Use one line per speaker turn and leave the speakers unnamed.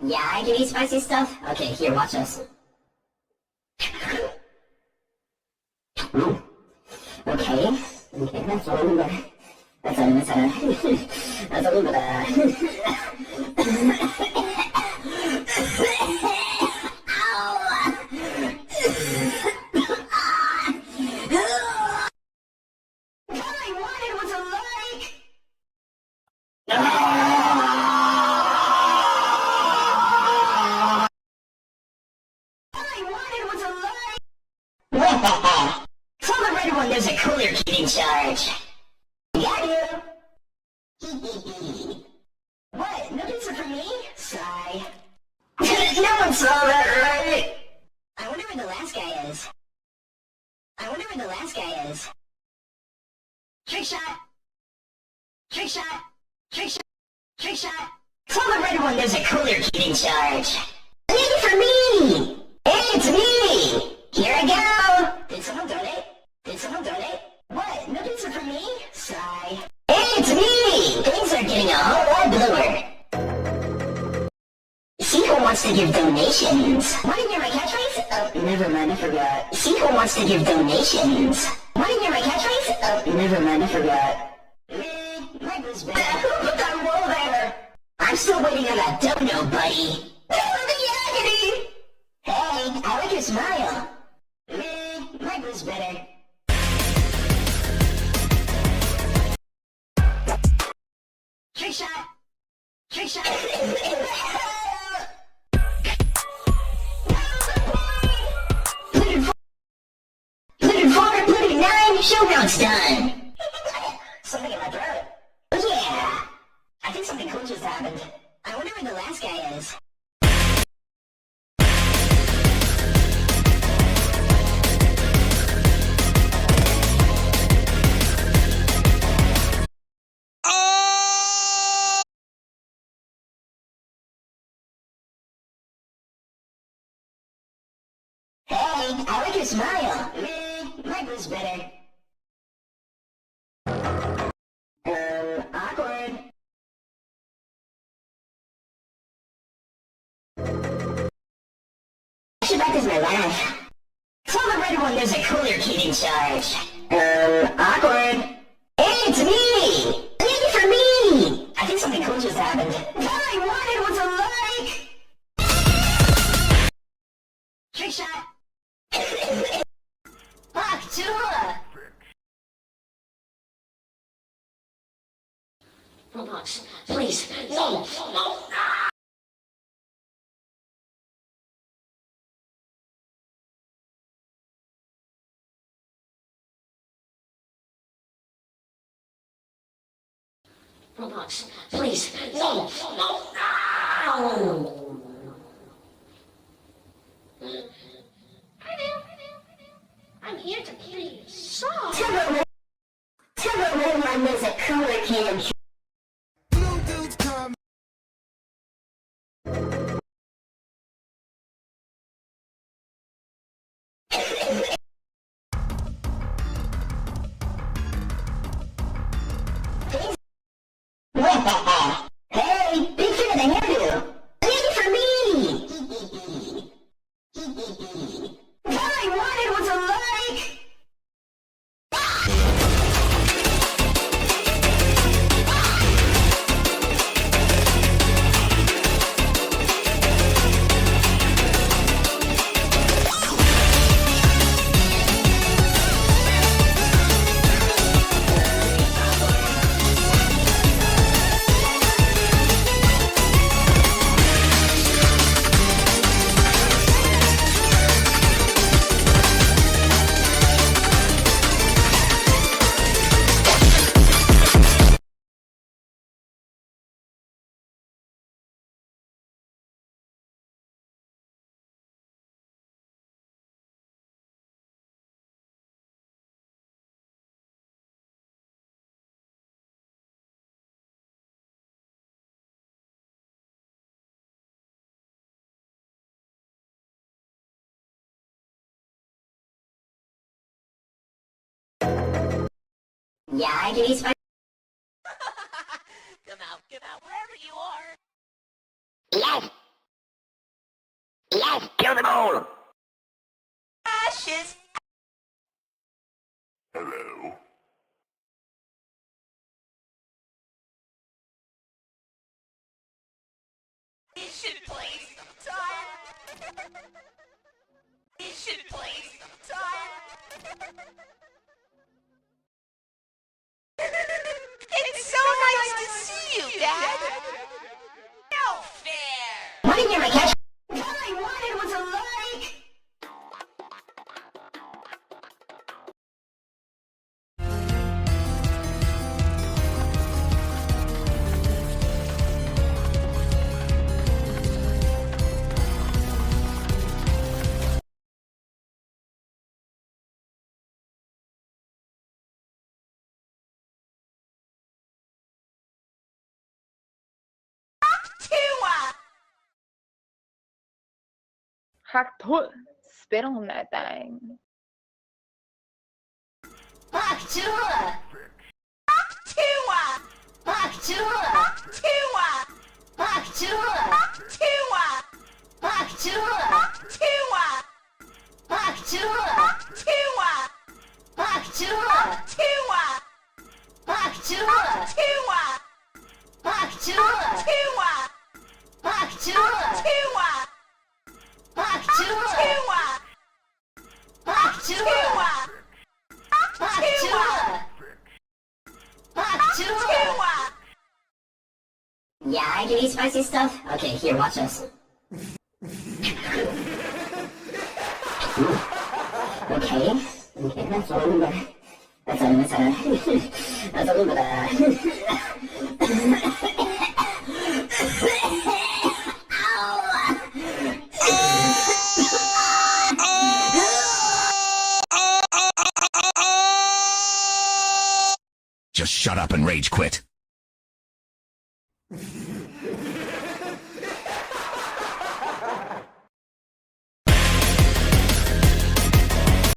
Yeah, I can eat spicy stuff. Okay, here, watch this. Ooh. Okay, that's a little bit. That's a little bit. Tell the red one there's a cooler kid in charge. Yeah, you. What? No pizza for me? Sigh. No one saw that, right? I wonder where the last guy is. Trick shot. Trick shot. Trick shot. Trick shot. Tell the red one there's a cooler kid in charge. Pizza for me! Hey, it's me! Here I go! Did someone donate? What? No pizza for me? Sigh. Hey, it's me! Things are getting a whole lot bluer. See who wants to give donations. Want to hear my catchphrase? Oh, never mind, I forgot. See who wants to give donations. Want to hear my catchphrase? Oh, never mind, I forgot. Mike was better. Who put that roll there? I'm still waiting on that dono, buddy. The agony! Hey, I like your smile. Mike was better. Trick shot! Trick shot! Platoon 4, Platoon 9, showdown's done! Something in my throat. Oh yeah! I think something cool just happened. I wonder where the last guy is. Hey, I like your smile. Mike was better. Awkward. I should practice my laugh. Tell the red one there's a cooler kid in charge. Awkward. Hey, it's me! Pizza for me! I think something cool just happened. All I wanted was a like! Trick shot! Fuck, tuah! Roblox, please, no! Roblox, please, no! I'm here to play a song. Tell the red one there's a cooler kid in charge. Hey, big fan of the hairdo. Pizza for me! All I wanted was a like! Yeah, I can eat spicy.
Come out, wherever you are.
Yes! Yes, kill them all!
Ashes.
Hello?
You should play sometime. You should play sometime. It's so nice to see you, Dad. No fair.
What did you ever catch? All I wanted was a like!
Tuah.
Hack thôi, spit on that thing.
Fuck tuah!
Tuah.
Fuck tuah!
Tuah.
Fuck tuah!
Tuah.
Fuck tuah!
Tuah.
Fuck tuah!
Tuah.
Fuck tuah!
Tuah.
Fuck tuah!
Tuah.
Fuck tuah!
Tuah.
Fuck tuah!
Tuah.
Fuck tuah!
Tuah.
Fuck tuah!
Tuah.
Fuck tuah! Fuck tuah!
Tuah.
Yeah, I can eat spicy stuff? Okay, here, watch this. Okay, that's a little bit... That's a little bit,
Just shut up and rage quit.